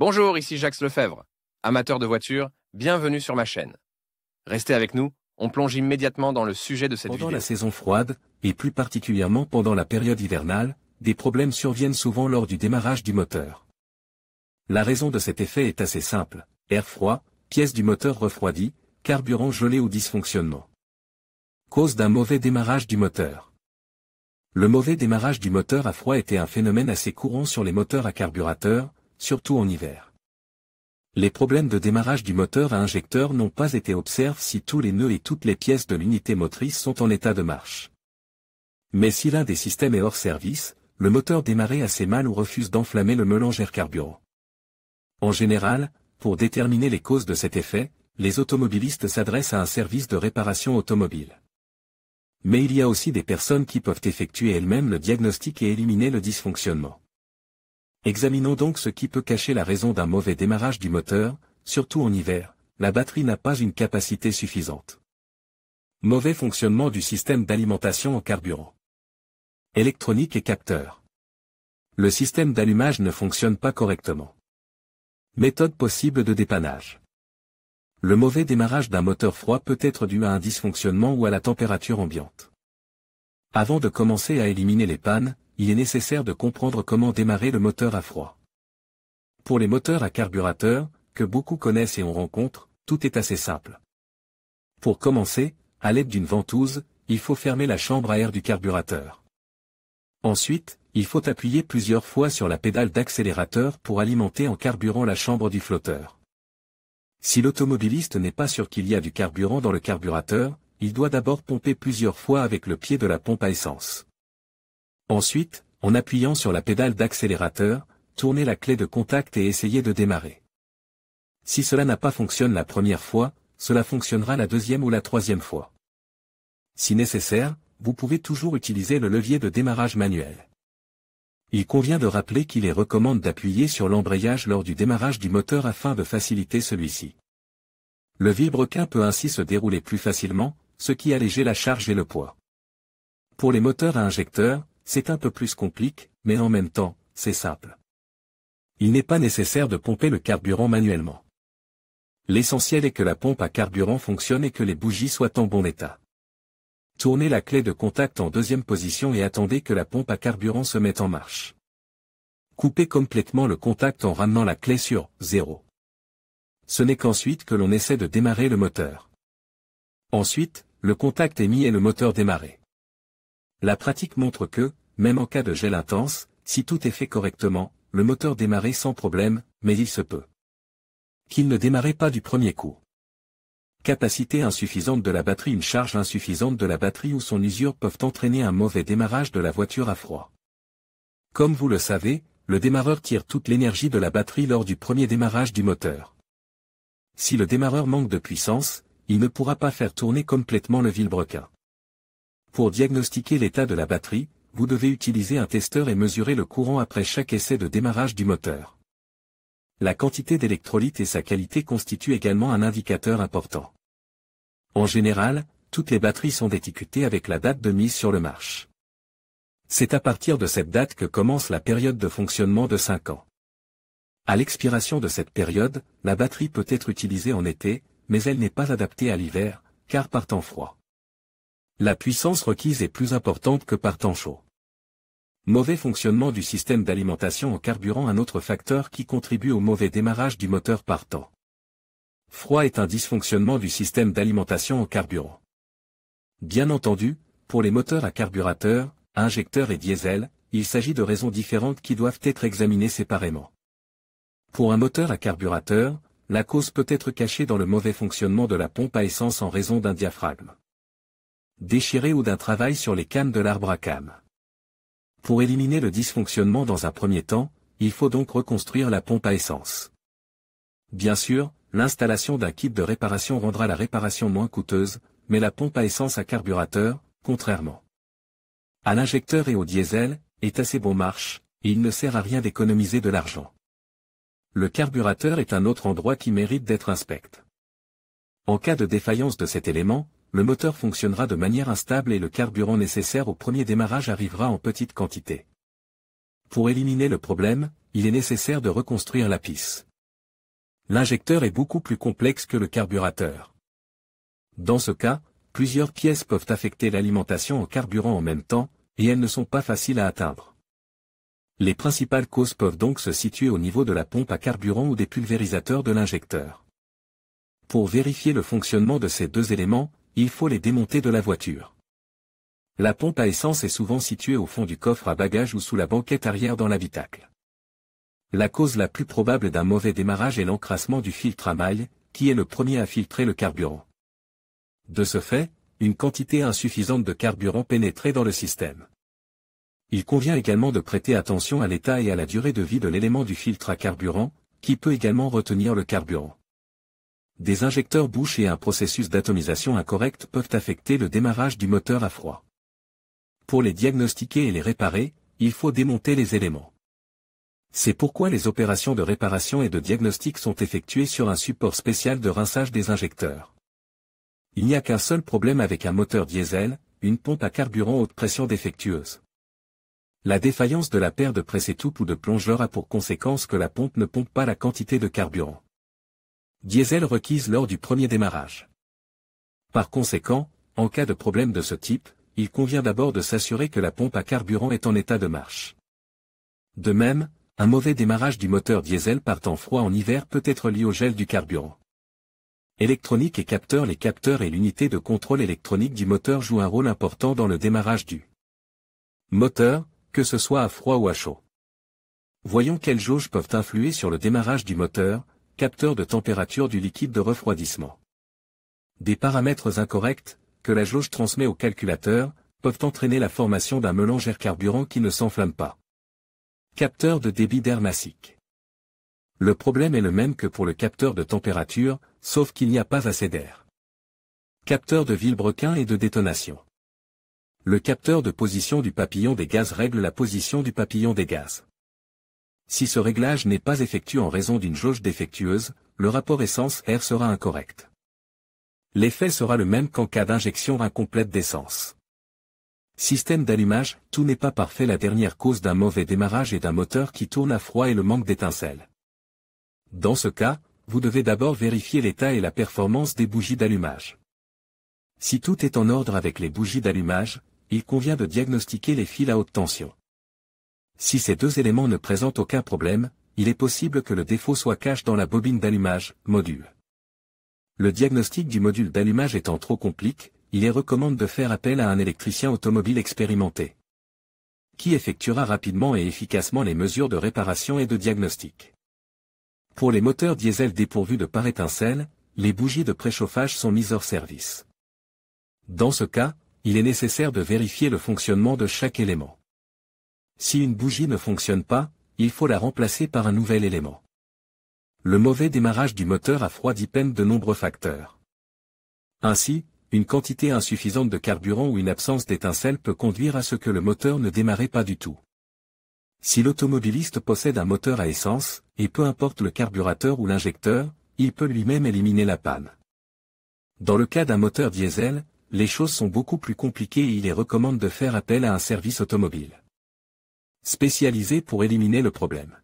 Bonjour, ici Jacques Lefebvre. Amateur de voitures, bienvenue sur ma chaîne. Restez avec nous, on plonge immédiatement dans le sujet de cette vidéo. Pendant la saison froide, et plus particulièrement pendant la période hivernale, des problèmes surviennent souvent lors du démarrage du moteur. La raison de cet effet est assez simple: air froid, pièces du moteur refroidies, carburant gelé ou dysfonctionnement. Cause d'un mauvais démarrage du moteur. Le mauvais démarrage du moteur à froid était un phénomène assez courant sur les moteurs à carburateur, surtout en hiver. Les problèmes de démarrage du moteur à injecteur n'ont pas été observés si tous les nœuds et toutes les pièces de l'unité motrice sont en état de marche. Mais si l'un des systèmes est hors service, le moteur démarre assez mal ou refuse d'enflammer le mélange air-carburant. En général, pour déterminer les causes de cet effet, les automobilistes s'adressent à un service de réparation automobile. Mais il y a aussi des personnes qui peuvent effectuer elles-mêmes le diagnostic et éliminer le dysfonctionnement. Examinons donc ce qui peut cacher la raison d'un mauvais démarrage du moteur, surtout en hiver: la batterie n'a pas une capacité suffisante. Mauvais fonctionnement du système d'alimentation en carburant. Électronique et capteur. Le système d'allumage ne fonctionne pas correctement. Méthode possible de dépannage. Le mauvais démarrage d'un moteur froid peut être dû à un dysfonctionnement ou à la température ambiante. Avant de commencer à éliminer les pannes, il est nécessaire de comprendre comment démarrer le moteur à froid. Pour les moteurs à carburateur, que beaucoup connaissent et on rencontre, tout est assez simple. Pour commencer, à l'aide d'une ventouse, il faut fermer la chambre à air du carburateur. Ensuite, il faut appuyer plusieurs fois sur la pédale d'accélérateur pour alimenter en carburant la chambre du flotteur. Si l'automobiliste n'est pas sûr qu'il y a du carburant dans le carburateur, il doit d'abord pomper plusieurs fois avec le pied de la pompe à essence. Ensuite, en appuyant sur la pédale d'accélérateur, tournez la clé de contact et essayez de démarrer. Si cela n'a pas fonctionné la première fois, cela fonctionnera la deuxième ou la troisième fois. Si nécessaire, vous pouvez toujours utiliser le levier de démarrage manuel. Il convient de rappeler qu'il est recommandé d'appuyer sur l'embrayage lors du démarrage du moteur afin de faciliter celui-ci. Le vilebrequin peut ainsi se dérouler plus facilement, ce qui allège la charge et le poids. Pour les moteurs à injecteur, c'est un peu plus compliqué, mais en même temps, c'est simple. Il n'est pas nécessaire de pomper le carburant manuellement. L'essentiel est que la pompe à carburant fonctionne et que les bougies soient en bon état. Tournez la clé de contact en deuxième position et attendez que la pompe à carburant se mette en marche. Coupez complètement le contact en ramenant la clé sur 0. Ce n'est qu'ensuite que l'on essaie de démarrer le moteur. Ensuite, le contact est mis et le moteur démarré. La pratique montre que, même en cas de gel intense, si tout est fait correctement, le moteur démarre sans problème, mais il se peut qu'il ne démarre pas du premier coup. Capacité insuffisante de la batterie. Une charge insuffisante de la batterie ou son usure peuvent entraîner un mauvais démarrage de la voiture à froid. Comme vous le savez, le démarreur tire toute l'énergie de la batterie lors du premier démarrage du moteur. Si le démarreur manque de puissance, il ne pourra pas faire tourner complètement le vilebrequin. Pour diagnostiquer l'état de la batterie, vous devez utiliser un testeur et mesurer le courant après chaque essai de démarrage du moteur. La quantité d'électrolyte et sa qualité constituent également un indicateur important. En général, toutes les batteries sont étiquetées avec la date de mise sur le marche. C'est à partir de cette date que commence la période de fonctionnement de 5 ans. À l'expiration de cette période, la batterie peut être utilisée en été, mais elle n'est pas adaptée à l'hiver, car par temps froid. La puissance requise est plus importante que par temps chaud. Mauvais fonctionnement du système d'alimentation en carburant. Un autre facteur qui contribue au mauvais démarrage du moteur par temps froid est un dysfonctionnement du système d'alimentation en carburant. Bien entendu, pour les moteurs à carburateur, injecteur et diesel, il s'agit de raisons différentes qui doivent être examinées séparément. Pour un moteur à carburateur, la cause peut être cachée dans le mauvais fonctionnement de la pompe à essence en raison d'un diaphragme déchiré ou d'un travail sur les cannes de l'arbre à cames. Pour éliminer le dysfonctionnement dans un premier temps, il faut donc reconstruire la pompe à essence. Bien sûr, l'installation d'un kit de réparation rendra la réparation moins coûteuse, mais la pompe à essence à carburateur, contrairement à l'injecteur et au diesel, est assez bon marche, et il ne sert à rien d'économiser de l'argent. Le carburateur est un autre endroit qui mérite d'être inspecté. En cas de défaillance de cet élément, le moteur fonctionnera de manière instable et le carburant nécessaire au premier démarrage arrivera en petite quantité. Pour éliminer le problème, il est nécessaire de reconstruire la pisse. L'injecteur est beaucoup plus complexe que le carburateur. Dans ce cas, plusieurs pièces peuvent affecter l'alimentation au carburant en même temps, et elles ne sont pas faciles à atteindre. Les principales causes peuvent donc se situer au niveau de la pompe à carburant ou des pulvérisateurs de l'injecteur. Pour vérifier le fonctionnement de ces deux éléments, il faut les démonter de la voiture. La pompe à essence est souvent située au fond du coffre à bagages ou sous la banquette arrière dans l'habitacle. La cause la plus probable d'un mauvais démarrage est l'encrassement du filtre à maille, qui est le premier à filtrer le carburant. De ce fait, une quantité insuffisante de carburant pénétrait dans le système. Il convient également de prêter attention à l'état et à la durée de vie de l'élément du filtre à carburant, qui peut également retenir le carburant. Des injecteurs bouches et un processus d'atomisation incorrect peuvent affecter le démarrage du moteur à froid. Pour les diagnostiquer et les réparer, il faut démonter les éléments. C'est pourquoi les opérations de réparation et de diagnostic sont effectuées sur un support spécial de rinçage des injecteurs. Il n'y a qu'un seul problème avec un moteur diesel, une pompe à carburant haute pression défectueuse. La défaillance de la paire de presse-étoupe ou de plongeur a pour conséquence que la pompe ne pompe pas la quantité de carburant diesel requise lors du premier démarrage. Par conséquent, en cas de problème de ce type, il convient d'abord de s'assurer que la pompe à carburant est en état de marche. De même, un mauvais démarrage du moteur diesel partant froid en hiver peut être lié au gel du carburant. Électronique et capteurs. Les capteurs et l'unité de contrôle électronique du moteur jouent un rôle important dans le démarrage du moteur, que ce soit à froid ou à chaud. Voyons quelles jauges peuvent influer sur le démarrage du moteur. Capteur de température du liquide de refroidissement. Des paramètres incorrects, que la jauge transmet au calculateur, peuvent entraîner la formation d'un mélange air-carburant qui ne s'enflamme pas. Capteur de débit d'air massique. Le problème est le même que pour le capteur de température, sauf qu'il n'y a pas assez d'air. Capteur de vilebrequin et de détonation. Le capteur de position du papillon des gaz règle la position du papillon des gaz. Si ce réglage n'est pas effectué en raison d'une jauge défectueuse, le rapport essence-air sera incorrect. L'effet sera le même qu'en cas d'injection incomplète d'essence. Système d'allumage. Tout n'est pas parfait. La dernière cause d'un mauvais démarrage est d'un moteur qui tourne à froid et le manque d'étincelles. Dans ce cas, vous devez d'abord vérifier l'état et la performance des bougies d'allumage. Si tout est en ordre avec les bougies d'allumage, il convient de diagnostiquer les fils à haute tension. Si ces deux éléments ne présentent aucun problème, il est possible que le défaut soit caché dans la bobine d'allumage, module. Le diagnostic du module d'allumage étant trop compliqué, il est recommandé de faire appel à un électricien automobile expérimenté, qui effectuera rapidement et efficacement les mesures de réparation et de diagnostic. Pour les moteurs diesel dépourvus de pare-étincelles, les bougies de préchauffage sont mises hors service. Dans ce cas, il est nécessaire de vérifier le fonctionnement de chaque élément. Si une bougie ne fonctionne pas, il faut la remplacer par un nouvel élément. Le mauvais démarrage du moteur à froid dépend de nombreux facteurs. Ainsi, une quantité insuffisante de carburant ou une absence d'étincelle peut conduire à ce que le moteur ne démarre pas du tout. Si l'automobiliste possède un moteur à essence, et peu importe le carburateur ou l'injecteur, il peut lui-même éliminer la panne. Dans le cas d'un moteur diesel, les choses sont beaucoup plus compliquées et il est recommandé de faire appel à un service automobile spécialisé pour éliminer le problème.